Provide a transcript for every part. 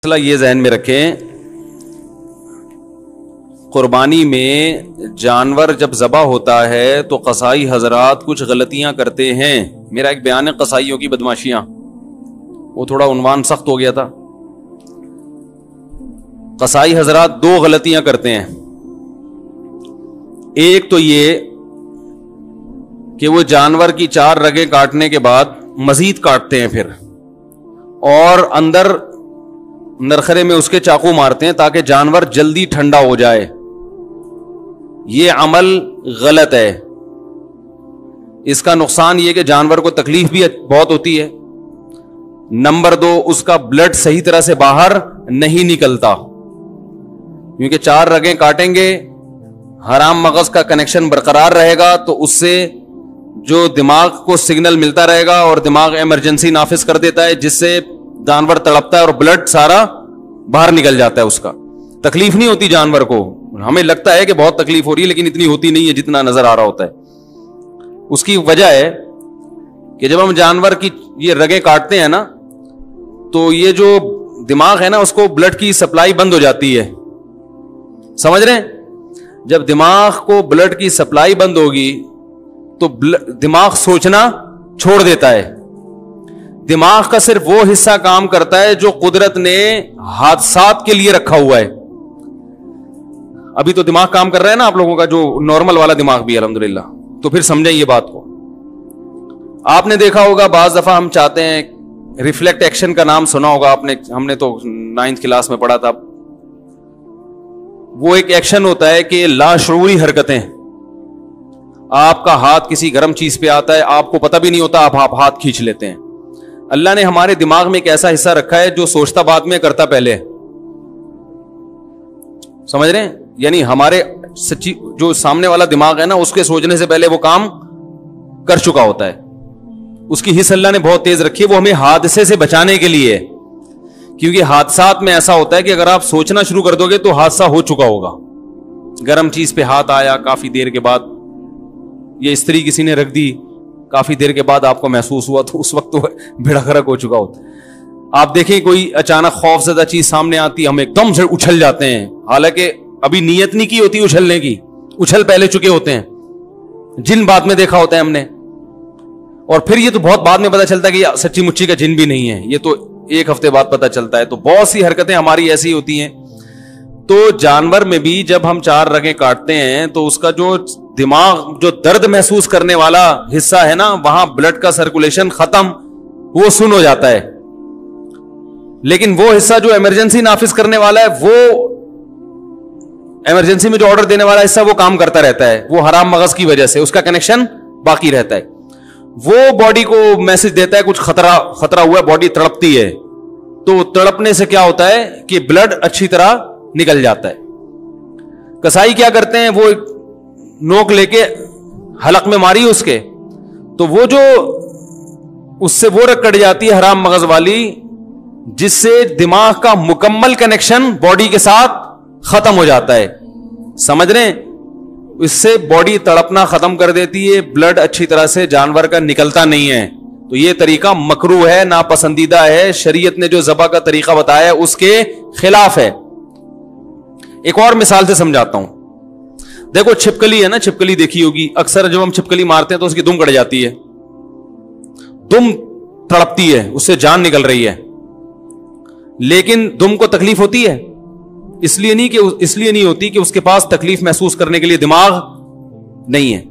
مسئلہ یہ ذہن میں رکھیں، قربانی میں جانور جب ذبح ہوتا ہے تو قصائی حضرات کچھ غلطیاں کرتے ہیں. میرا ایک بیان ہے قصائیوں کی بدماشیاں، وہ تھوڑا عنوان سخت ہو گیا تھا. قصائی حضرات دو غلطیاں کرتے ہیں. ایک تو یہ کہ وہ جانور کی 4 رگیں کاٹنے کے بعد مزید کاٹتے ہیں پھر، اور اندر نرخرے میں اس کے چاقو مارتے ہیں تاکہ جانور جلدی ٹھنڈا ہو جائے. یہ عمل غلط ہے. اس کا نقصان یہ کہ جانور کو تکلیف بھی بہت ہوتی ہے. نمبر 2، اس کا بلڈ صحیح طرح سے باہر نہیں نکلتا، کیونکہ 4 رگیں کاٹیں گے، حرام مغز کا کنیکشن برقرار رہے گا تو اس سے جو دماغ کو سگنل ملتا رہے گا اور دماغ ایمرجنسی نافذ کر دیتا ہے، جس سے جانور تڑپتا ہے اور بلڈ سارا باہر نکل جاتا ہے. اس کا تکلیف نہیں ہوتی جانور کو. ہمیں لگتا ہے کہ بہت تکلیف ہو رہی ہے لیکن اتنی ہوتی نہیں ہے جتنا نظر آ رہا ہوتا ہے. اس کی وجہ ہے کہ جب ہم جانور کی یہ رگیں کاٹتے ہیں نا تو یہ جو دماغ ہے نا اس کو بلڈ کی سپلائی بند ہو جاتی ہے. سمجھ رہے ہیں؟ جب دماغ کو بلڈ کی سپلائی بند ہوگی تو دماغ سوچنا چھوڑ دیتا ہے. دماغ کا صرف وہ حصہ کام کرتا ہے جو قدرت نے حادثات کے لیے رکھا ہوا ہے. ابھی تو دماغ کام کر رہا ہے نا آپ لوگوں کا، جو نارمل والا دماغ بھی الحمدللہ. تو پھر سمجھیں یہ بات کو. آپ نے دیکھا ہوگا بعض دفعہ ہم چاہتے ہیں، ریفلیکٹ ایکشن کا نام سنا ہوگا آپ نے، ہم نے تو 9th کلاس میں پڑھا تھا. وہ ایک ایکشن ہوتا ہے کہ لاشعوری حرکتیں. آپ کا ہاتھ کسی گرم چیز پہ آتا ہے، آپ کو پتہ بھی نہیں ہوتا، آپ ہاتھ کھینچ لیتے ہیں. اللہ نے ہمارے دماغ میں ایک ایسا حصہ رکھا ہے جو سوچتا بعد میں کرتا پہلے. سمجھ رہے ہیں؟ یعنی ہمارے سچی جو سامنے والا دماغ ہے نا، اس کے سوچنے سے پہلے وہ کام کر چکا ہوتا ہے. اس کی حص اللہ نے بہت تیز رکھی ہے، وہ ہمیں حادثے سے بچانے کے لیے. کیونکہ حادثات میں ایسا ہوتا ہے کہ اگر آپ سوچنا شروع کر دو گے تو حادثہ ہو چکا ہوگا. گرم چیز پہ ہاتھ آیا، کافی دیر کے بعد یہ استری کسی نے رکھ دی، کافی دیر کے بعد آپ کو محسوس ہوا تو اس وقت تو بھیڑا گرک ہو چکا ہوتا ہے. آپ دیکھیں کوئی اچانک خوف زدہ چیز سامنے آتی، ہم ایک دم سے اچھل جاتے ہیں، حالانکہ ابھی نیت نہیں کی ہوتی اچھلنے کی، اچھل پہلے چکے ہوتے ہیں. جن بعد میں دیکھا ہوتا ہے ہم نے، اور پھر یہ تو بہت بعد میں پتا چلتا ہے کہ یہ سچی مچی کا جن بھی نہیں ہے، یہ تو 1 ہفتے بعد پتا چلتا ہے. تو بہت سی حرکتیں ہماری ایسی ہوتی ہیں. تو جانور میں بھی جب ہم 4 رگیں کاٹتے ہیں تو اس کا جو دماغ جو درد محسوس کرنے والا حصہ ہے نا، وہاں بلڈ کا سرکولیشن ختم، وہ سن ہو جاتا ہے. لیکن وہ حصہ جو ایمرجنسی نافذ کرنے والا ہے، وہ ایمرجنسی میں جو آرڈر دینے والا حصہ وہ کام کرتا رہتا ہے. وہ حرام مغز کی وجہ سے اس کا کنیکشن باقی رہتا ہے. وہ باڈی کو میسج دیتا ہے کچھ خطرہ ہوا ہے، باڈی تڑپتی ہے. تو تڑپنے سے کیا ہوتا ہے کہ بلڈ اچھی طرح نکل جاتا ہے. کسائی کیا کرتے ہیں، وہ نوک لے کے حلق میں ماری اس کے، تو وہ جو اس سے وہ رگ کٹ جاتی ہے حرام مغز والی، جس سے دماغ کا مکمل کنیکشن باڈی کے ساتھ ختم ہو جاتا ہے. سمجھ رہے ہیں؟ اس سے باڈی تڑپنا ختم کر دیتی ہے، بلڈ اچھی طرح سے جانور کا نکلتا نہیں ہے. تو یہ طریقہ مکروہ ہے، ناپسندیدہ ہے. شریعت نے جو ذبح کا طریقہ بتایا ہے اس کے خلاف ہے. ایک اور مثال سے سمجھاتا ہوں. دیکھو چھپکلی ہے نا، چھپکلی دیکھی ہوگی. اکثر جب ہم چھپکلی مارتے ہیں تو اس کی دم کٹ جاتی ہے، دم تڑپتی ہے، اس سے جان نکل رہی ہے. لیکن دم کو تکلیف ہوتی ہے؟ اس لیے نہیں ہوتی کہ اس کے پاس تکلیف محسوس کرنے کے لیے دماغ نہیں ہے.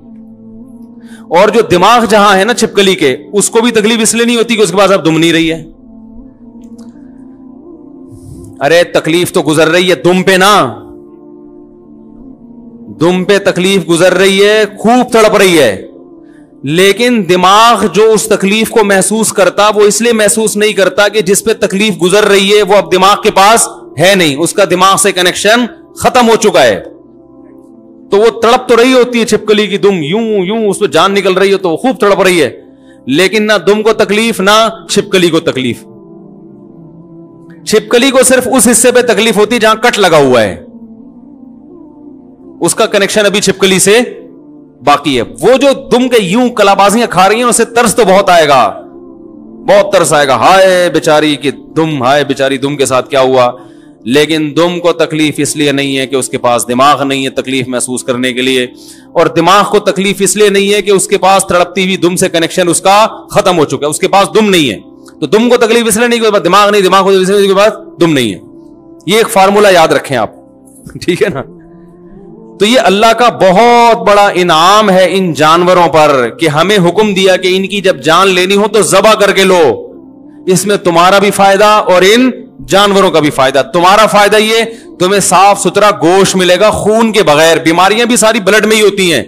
اور جو دماغ جہاں ہے نا چھپکلی کے، اس کو بھی تکلیف اس لیے نہیں ہوتی کہ اس کے پاس اب دم نہیں رہی ہے. ارے تکلیف تو گزر رہی ہے دم پہ نا، دم پہ تکلیف گزر رہی ہے، خوب تڑپ رہی ہے. لیکن دماغ جو اس تکلیف کو محسوس کرتا، وہ اس لیے محسوس نہیں کرتا کہ جس پہ تکلیف گزر رہی ہے وہ اب دماغ کے پاس ہے نہیں، اس کا دماغ سے کنیکشن ختم ہو چکا ہے. تو وہ تڑپ تو رہی ہوتی ہے چھپکلی کی دم، یوں اس پہ جان نکل رہی ہے تو وہ خوب تڑپ رہی ہے، لیکن نہ دم کو تکلیف نہ چھپکلی کو تکلیف. چھپکلی کو صرف اس حصے پہ تکلیف ہوتی جہاں کٹ لگا ہوا ہے، اس کا کنیکشن ابھی چھپکلی سے باقی ہے. وہ جو دم کے یوں کلابازیاں کھا رہی ہیں اسے ترس تو بہت آئے گا، بہت ترس آئے گا، ہائے بیچاری کی دم، ہائے بیچاری دم کے ساتھ کیا ہوا. لیکن دم کو تکلیف اس لیے نہیں ہے کہ اس کے پاس دماغ نہیں ہے تکلیف محسوس کرنے کے لیے، اور دماغ کو تکلیف اس لیے نہیں ہے کہ اس کے پاس تڑپتی ہوئی دم سے کنیکشن اس کا ختم ہو چکا ہے، اس کے پاس دم نہیں ہے. تو دم کو تکلیف اس لیے نہیں کہ دماغ نہیں، دماغ کو اس لیے کے پاس دم نہیں ہے. یہ ایک فارمولا یاد رکھیں آپ، ٹھیک ہے نا. تو یہ اللہ کا بہت بڑا انعام ہے ان جانوروں پر کہ ہمیں حکم دیا کہ ان کی جب جان لینی ہو تو ذبح کر کے لو. اس میں تمہارا بھی فائدہ اور ان جانوروں کا بھی فائدہ. تمہارا فائدہ یہ تمہیں صاف ستھرا گوشت ملے گا خون کے بغیر. بیماریاں بھی ساری بلڈ میں ہی ہوتی ہیں،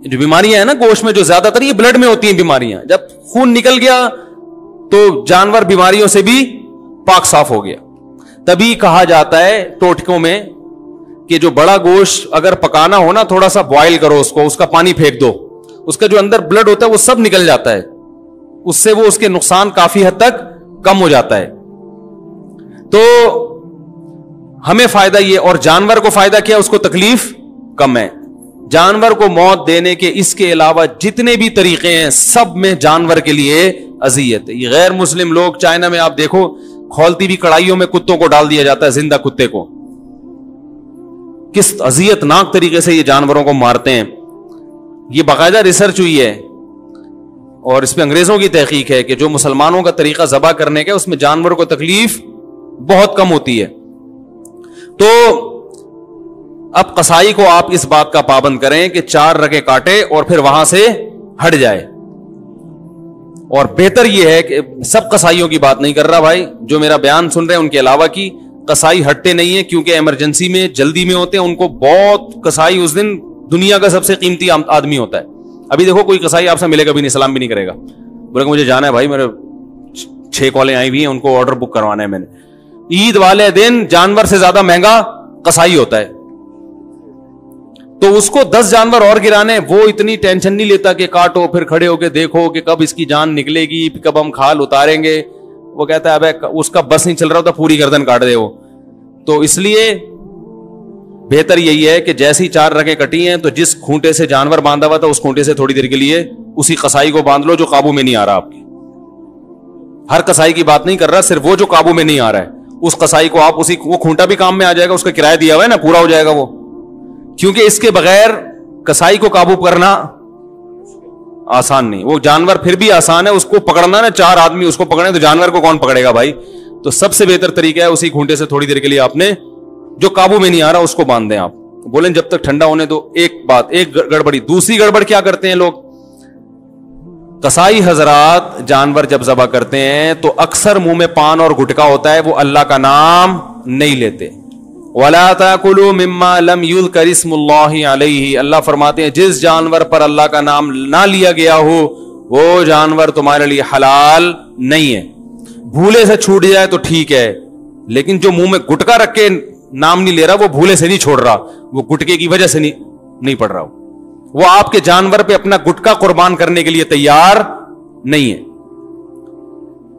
جو بیماریاں ہیں نا گوشت میں جو زیادہ تر یہ بلڈ میں ہوتی ہیں بیماریاں. جب خون نکل گیا تو جانور بیماریوں سے بھی پاک صاف ہو گیا. تبھی کہا جاتا ہے ٹوٹکوں میں کہ جو بڑا گوشت اگر پکانا ہو نا تھوڑا سا بوائل کرو اس کو، اس کا پانی پھینک دو، اس کا جو اندر بلڈ ہوتا ہے وہ سب نکل جاتا ہے، اس سے وہ اس کے نقصان کافی حد تک کم ہو جاتا ہے. تو ہمیں فائدہ یہ، اور جانور کو فائدہ کیا، اس کو تکلیف کم ہے. جانور کو موت دینے کے اس کے علاوہ جتنے بھی طریقے ہیں سب میں جانور کے لیے اذیت ہے. یہ غیر مسلم لوگ چائنا میں آپ دیکھو کھولتی بھی کڑھائیوں میں کتوں کو ڈال دیا جاتا ہے، زندہ کتے کو. کس اذیت ناک طریقے سے یہ جانوروں کو مارتے ہیں. یہ باقاعدہ ریسرچ ہوئی ہے اور اس پہ انگریزوں کی تحقیق ہے کہ جو مسلمانوں کا طریقہ ذبح کرنے کا اس میں جانور کو تکلیف بہت کم ہوتی ہے. تو اب قصائی کو آپ اس بات کا پابند کریں کہ 4 رگیں کاٹے اور پھر وہاں سے ہٹ جائے. اور بہتر یہ ہے کہ سب قصائیوں کی بات نہیں کر رہا بھائی، جو میرا بیان سن رہے ہیں ان کے علاوہ کی قصائی ہٹتے نہیں ہیں کیونکہ ایمرجنسی میں جلدی میں ہوتے ہیں. ان کو بہت قصائی اس دن دنیا کا سب سے قیمتی آدمی ہوتا ہے. ابھی دیکھو کوئی قصائی آپ سے ملے گا بھی نہیں، سلام بھی نہیں کرے گا، بولے گا مجھے جانا ہے بھائی، میرے 6 کالیں آئی ہوئی ہیں، ان کو آرڈر بک کروانا ہے میں نے. عید والے دن جانور سے زیادہ مہنگا قصائی ہوتا ہے. تو اس کو 10 جانور اور گرانے، وہ اتنی ٹینشن نہیں لیتا کہ کاٹو پھر کھڑے ہو کے دیکھو کہ کب اس کی جان نکلے گی، کب ہم کھال اتاریں گے. وہ کہتا ہے ابے اس کا بس نہیں چل رہا ہوتا، پوری گردن کاٹ دے وہ. تو اس لیے بہتر یہی ہے کہ جیسی 4 رگیں کٹی ہیں تو جس کھونٹے سے جانور باندھا ہوا تھا اس کھونٹے سے تھوڑی دیر کے لیے اسی قصائی کو باندھ لو جو قابو میں نہیں آ رہا. آپ کی ہر قصائی کی بات نہیں کر رہا، صرف وہ جو قابو میں نہیں آ رہا ہے اس قصائی کو آپ اسی، وہ کھونٹا بھی کام میں آ جائے گا، اس کا کرایہ دیا ہوا ہے نا، پورا ہو جائے گا وہ. کیونکہ اس کے بغیر قصائی کو قابو کرنا آسان نہیں. وہ جانور پھر بھی آسان ہے، اس کو پکڑنا نا 4 آدمی اس کو پکڑے تو جانور کو کون پکڑے گا بھائی. تو سب سے بہتر طریقہ ہے اسی کھونٹے سے تھوڑی دیر کے لیے آپ نے جو قابو میں نہیں آ رہا اس کو باندھ دیں. آپ بولیں جب تک ٹھنڈا ہونے دو. ایک گڑبڑی. دوسری گڑبڑ کیا کرتے ہیں لوگ، قصائی حضرات جانور جب ذبح کرتے ہیں تو اکثر منہ میں پان اور گٹکا ہوتا ہے، وہ اللہ کا نام نہیں لیتے. وَلَا تَأْكُلُوا مِمَّا لَمْ يُذْكَرِ اسْمُ اللَّهِ عَلَيْهِ. اللہ فرماتے ہیں جس جانور پر اللہ کا نام نہ لیا گیا ہو وہ جانور تمہارے لیے حلال نہیں ہے. بھولے سے چھوٹ جائے تو ٹھیک ہے، لیکن جو منہ میں گٹکا رکھ کے نام نہیں لے رہا وہ بھولے سے نہیں چھوڑ رہا، وہ گٹکے کی وجہ سے نہیں پڑ رہا، وہ آپ کے جانور پہ اپنا گٹکا قربان کرنے کے لیے تیار نہیں ہے.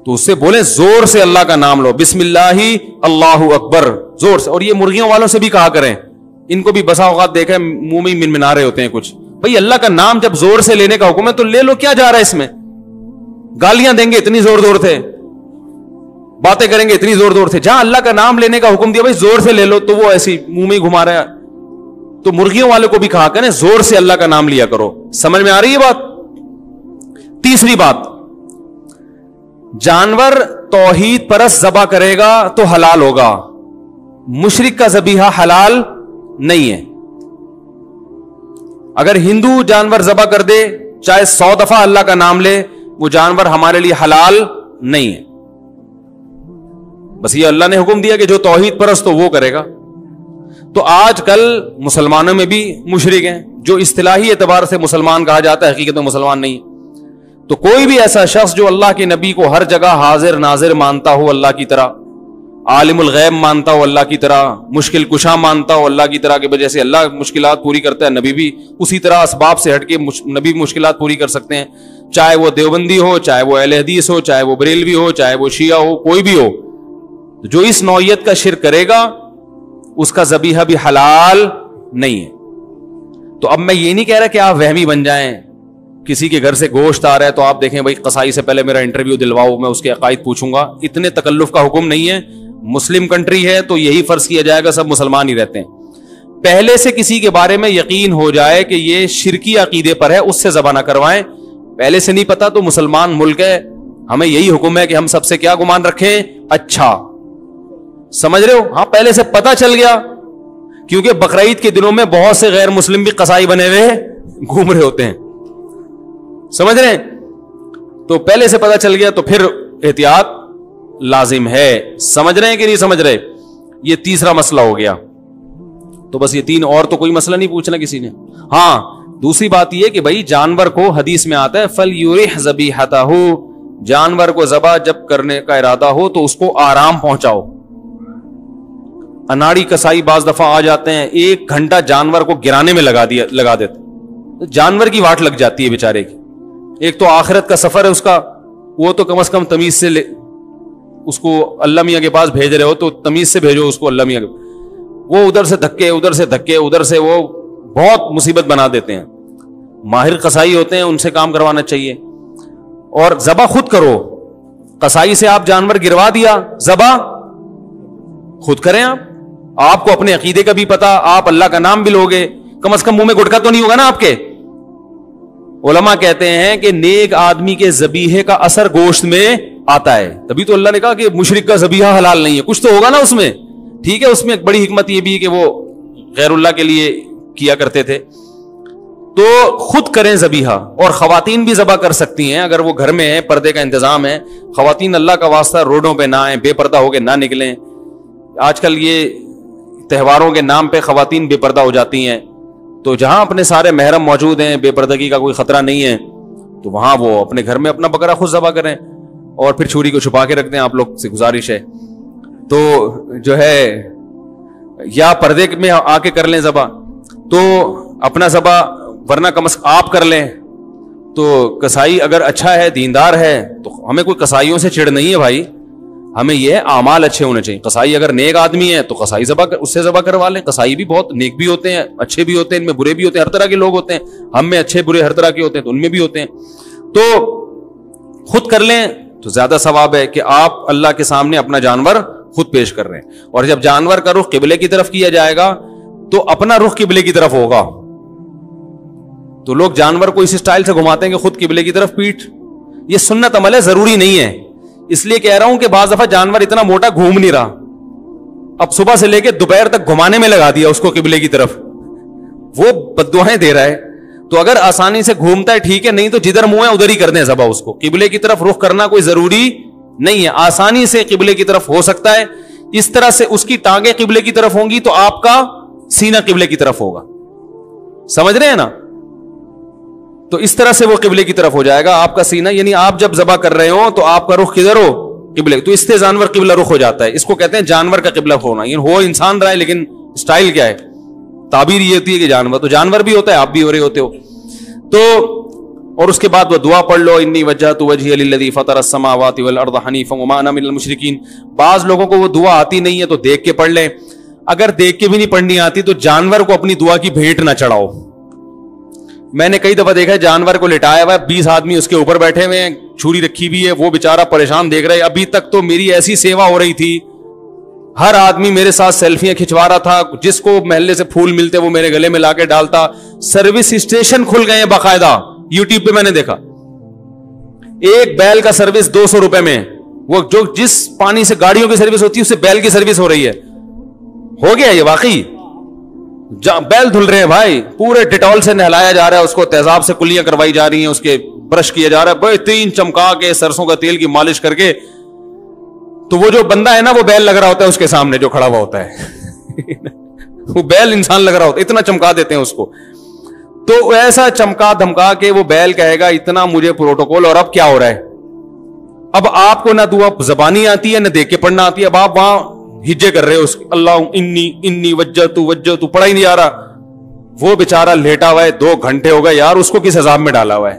تو اس سے بولیں زور سے اللہ کا نام لو، بسم اللہ اللہ اکبر، زور سے. اور یہ مرغیوں والوں سے بھی کہا کریں، ان کو بھی بسا اوقات دیکھا ہے منہ میں منمنا رہے ہوتے ہیں کچھ. بھائی اللہ کا نام جب زور سے لینے کا حکم ہے تو لے لو، کیا جا رہا ہے اس میں؟ گالیاں دیں گے اتنی زور زور سے، باتیں کریں گے اتنی زور زور سے. جہاں اللہ کا نام لینے کا حکم دیا بھائی زور سے لے لو، تو وہ ایسی منہ میں گھما رہا ہے. تو مرغیوں والے کو بھی کہا کریں زور سے اللہ کا نام لیا کرو. سمجھ میں آ رہی ہے بات؟ تیسری بات، جانور توحید پرست ذبح کرے گا تو حلال ہوگا، مشرک کا ذبیحہ حلال نہیں ہے. اگر ہندو جانور ذبح کر دے چاہے 100 دفعہ اللہ کا نام لے، وہ جانور ہمارے لیے حلال نہیں ہے. بس یہ اللہ نے حکم دیا کہ جو توحید پرست ہو وہ کرے گا. تو آج کل مسلمانوں میں بھی مشرک ہیں جو اصطلاحی اعتبار سے مسلمان کہا جاتا ہے، حقیقت میں مسلمان نہیں. تو کوئی بھی ایسا شخص جو اللہ کے نبی کو ہر جگہ حاضر ناظر مانتا ہو اللہ کی طرح، عالم الغیب مانتا ہو اللہ کی طرح، مشکل کشا مانتا ہو اللہ کی طرح، کہ جیسے اللہ مشکلات پوری کرتا ہے نبی بھی اسی طرح اسباب سے ہٹ کے نبی مشکلات پوری کر سکتے ہیں، چاہے وہ دیوبندی ہو، چاہے وہ اہل حدیث ہو، چاہے وہ بریلوی ہو، چاہے وہ شیعہ ہو، کوئی بھی ہو. جو اس نوعیت کا شرک کرے گا اس کا ذبیحہ بھی حلال نہیں ہے. تو اب میں یہ نہیں کہہ رہا کہ آپ وہمی بن جائیں کسی کے گھر سے گوشت آ رہا ہے تو آپ دیکھیں بھائی قصائی سے پہلے میرا انٹرویو دلواؤ, میں اس کے عقائد پوچھوں گا. اتنے تکلف کا حکم نہیں ہے. مسلم کنٹری ہے تو یہی فرض کیا جائے گا سب مسلمان ہی رہتے ہیں. پہلے سے کسی کے بارے میں یقین ہو جائے کہ یہ شرکی عقیدے پر ہے, اس سے ذبح نہ کروائیں. پہلے سے نہیں پتا تو مسلمان ملک ہے, ہمیں یہی حکم ہے کہ ہم سب سے کیا گمان رکھیں, اچھا. سمجھ رہے ہو؟ ہاں پہلے سے پتا چل گیا, کیونکہ بقرعید کے دنوں میں بہت سے غیر مسلم بھی قصائی بنے ہوئے گھوم رہے ہوتے ہیں. سمجھ رہے ہیں؟ تو پہلے سے پتا چل گیا تو پھر احتیاط لازم ہے. سمجھ رہے ہیں کہ نہیں سمجھ رہے؟ یہ تیسرا مسئلہ ہو گیا. تو بس یہ تین, اور تو کوئی مسئلہ نہیں پوچھنا کسی نے. ہاں دوسری بات یہ کہ بھائی جانور کو حدیث میں آتا ہے فَلْيُرِحْ ذَبِيحَتَهُ, جانور کو ذبح جب کرنے کا ارادہ ہو تو اس کو آرام پہنچاؤ. اناڑی کسائی بعض دفعہ آ جاتے ہیں, 1 گھنٹہ جانور کو گرانے میں لگا دیتے, جانور کی واٹ لگ جاتی ہے بیچارے کی. ایک تو آخرت کا سفر ہے اس کا, وہ تو کم از کم تمیز سے اس کو اللہ میاں کے پاس بھیج رہے ہو تو تمیز سے بھیجو اس کو اللہ میاں کے. وہ ادھر سے دھکے ادھر سے وہ بہت مصیبت بنا دیتے ہیں. ماہر قصائی ہوتے ہیں, ان سے کام کروانا چاہیے. اور ذبح خود کرو. قصائی سے آپ جانور گروا دیا, ذبح خود کریں. آپ کو اپنے عقیدے کا بھی پتا, آپ اللہ کا نام بھی لوگے, کم از کم منہ میں گٹکا تو نہیں ہوگا نا آپ کے. علماء کہتے ہیں کہ نیک آدمی کے ذبیحے کا اثر گوشت میں آتا ہے. تبھی تو اللہ نے کہا کہ مشرک کا ذبیحہ حلال نہیں ہے, کچھ تو ہوگا نا اس میں. ٹھیک ہے, اس میں ایک بڑی حکمت یہ بھی ہے کہ وہ غیر اللہ کے لیے کیا کرتے تھے. تو خود کریں ذبیحہ. اور خواتین بھی ذبح کر سکتی ہیں اگر وہ گھر میں ہیں, پردے کا انتظام ہے. خواتین اللہ کا واسطہ روڈوں پہ نہ آئیں, بے پردہ ہو کے نہ نکلیں. آج کل یہ تہواروں کے نام پہ خواتین بے پردہ ہو جاتی ہیں, تو جہاں اپنے سارے محرم موجود ہیں, بے پردگی کا کوئی خطرہ نہیں ہے, تو وہاں وہ اپنے گھر میں اپنا بکرا خود ذبح کریں اور پھر چھری کو چھپا کے رکھ دیں. آپ لوگ سے گزارش ہے تو جو ہے, یا پردے میں آ کے کر لیں ذبح تو اپنا ذبح, ورنہ کم از کم آپ کر لیں. تو کسائی اگر اچھا ہے, دیندار ہے, تو ہمیں کوئی کسائیوں سے چڑ نہیں ہے بھائی. ہمیں یہ اعمال اچھے ہونے چاہیے. قصائی اگر نیک آدمی ہے تو قصائی اس سے ذبح کروا لیں. قصائی بھی بہت نیک بھی ہوتے ہیں, اچھے بھی ہوتے ہیں, ان میں برے بھی ہوتے ہیں, ہر طرح کے لوگ ہوتے ہیں. ہم میں اچھے برے ہر طرح کے ہوتے ہیں, تو ان میں بھی ہوتے ہیں. تو خود کر لیں تو زیادہ ثواب ہے کہ آپ اللہ کے سامنے اپنا جانور خود پیش کر رہے ہیں. اور جب جانور کا رخ قبلے کی طرف کیا جائے گا تو اپنا رخ قبلے کی طرف ہوگا. تو لوگ جانور کو اس اسٹائل سے گھماتے ہیں کہ خود قبلے کی طرف پیٹھ. یہ سنت عمل ہے, ضروری نہیں ہے. اس لیے کہہ رہا ہوں کہ بعض دفعہ جانور اتنا موٹا گھوم نہیں رہا, اب صبح سے لے کے دوپہر تک گھمانے میں لگا دیا اس کو قبلے کی طرف, وہ بددعائیں دے رہا ہے. تو اگر آسانی سے گھومتا ہے ٹھیک ہے, نہیں تو جدھر منہ ہے ادھر ہی کر دیں ذبح. اس کو قبلے کی طرف رخ کرنا کوئی ضروری نہیں ہے, آسانی سے قبلے کی طرف ہو سکتا ہے. اس طرح سے اس کی ٹانگیں قبلے کی طرف ہوں گی تو آپ کا سینہ قبلے کی طرف ہوگا. سمجھ رہے ہیں نا؟ تو اس طرح سے وہ قبلے کی طرف ہو جائے گا آپ کا سینہ. یعنی آپ جب ذبح کر رہے ہو تو آپ کا رخ کدھر ہو؟ قبلے. تو اس سے جانور قبلہ رخ ہو جاتا ہے. اس کو کہتے ہیں جانور کا قبلہ ہونا. یعنی ہو انسان رہا ہے لیکن اسٹائل کیا ہے, تعبیر یہ ہوتی ہے کہ جانور. تو جانور بھی ہوتا ہے, آپ بھی ہو رہے ہوتے ہو. تو اور اس کے بعد وہ دعا پڑھ لو, انی وجہت وجہی للذی فطر السماوات والارض حنیفا وما انا من المشرکین. بعض لوگوں کو وہ دعا آتی نہیں ہے تو دیکھ کے پڑھ لیں. اگر دیکھ کے بھی نہیں پڑھنی آتی تو جانور کو اپنی دعا کی بھیٹ نہ چڑھاؤ. میں نے کئی دفعہ دیکھا ہے جانور کو لٹایا ہوا ہے, 20 آدمی اس کے اوپر بیٹھے ہوئے ہیں, چھری رکھی ہوئی ہے, وہ بیچارہ پریشان دیکھ رہا ہے. ابھی تک تو میری ایسی سیوا ہو رہی تھی, ہر آدمی میرے ساتھ سیلفیاں کھنچوا رہا تھا, جس کو محلے سے پھول ملتے وہ میرے گلے میں لا کے ڈالتا. سروس اسٹیشن کھل گئے ہیں باقاعدہ, یوٹیوب پہ میں نے دیکھا. ایک بیل کا سروس 200 روپے میں, وہ جو جس پانی سے گاڑیوں کی سروس ہوتی ہے اس سے بیل کی سروس ہو رہی ہے. ہو گیا یہ واقعی, بیل دھل رہے ہیں بھائی, پورے ڈیٹول سے نہلایا جا رہا ہے, اس کو تیزاب سے کلیاں کروائی جا رہی ہیں, اس کے برش کیا جا رہا ہے, بہترین چمکا کے سرسوں کا تیل کی مالش کر کے. تو وہ جو بندہ ہے نا وہ بیل لگ رہا ہوتا ہے اس کے سامنے جو کھڑا ہوا ہوتا ہے وہ بیل انسان لگ رہا ہوتا ہے, اتنا چمکا دیتے ہیں اس کو. تو ایسا چمکا دھمکا کے وہ بیل کہے گا اتنا مجھے پروٹوکول. اور اب کیا ہو رہا ہے, اب آپ کو نہ دعا زبانی آتی ہے نہ دیکھ کے پڑھنا آتی ہے, اب آپ وہاں ہجے کر رہے ہو اس اللہ انی وجہت پڑھا ہی نہیں آ رہا. وہ بیچارہ لیٹا ہوا ہے, 2 گھنٹے ہو گئے یار, اس کو کس عذاب میں ڈالا ہوا ہے.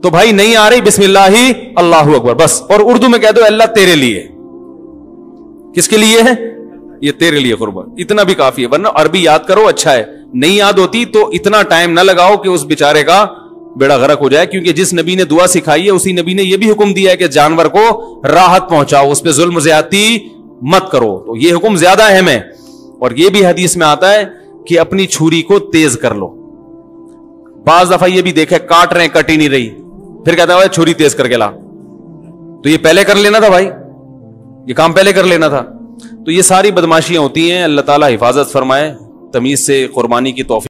تو بھائی نہیں آ رہی, بسم اللہ ہی اللہ اکبر بس. اور اردو میں کہہ دو اللہ تیرے لیے. کس کے لیے ہے یہ؟ تیرے لیے قربان. اتنا بھی کافی ہے, ورنہ عربی یاد کرو اچھا ہے, نہیں یاد ہوتی تو اتنا ٹائم نہ لگاؤ کہ اس بیچارے کا بیڑا غرق ہو جائے, کیونکہ جس نبی نے دعا سکھائی ہے اسی نبی نے یہ بھی حکم دیا ہے کہ جانور کو راحت پہنچاؤ, اس پہ ظلم زیادتی مت کرو. تو یہ حکم زیادہ اہم ہے. اور یہ بھی حدیث میں آتا ہے کہ اپنی چھری کو تیز کر لو. بعض دفعہ یہ بھی دیکھے کاٹ رہے ہیں, کٹ ہی نہیں رہی, پھر کہتا ہے چھری تیز کر کے لا. تو یہ پہلے کر لینا تھا بھائی, یہ کام پہلے کر لینا تھا. تو یہ ساری بدماشیاں ہوتی ہیں. اللہ تعالیٰ حفاظت فرمائے, تمیز سے قربانی کی توفیق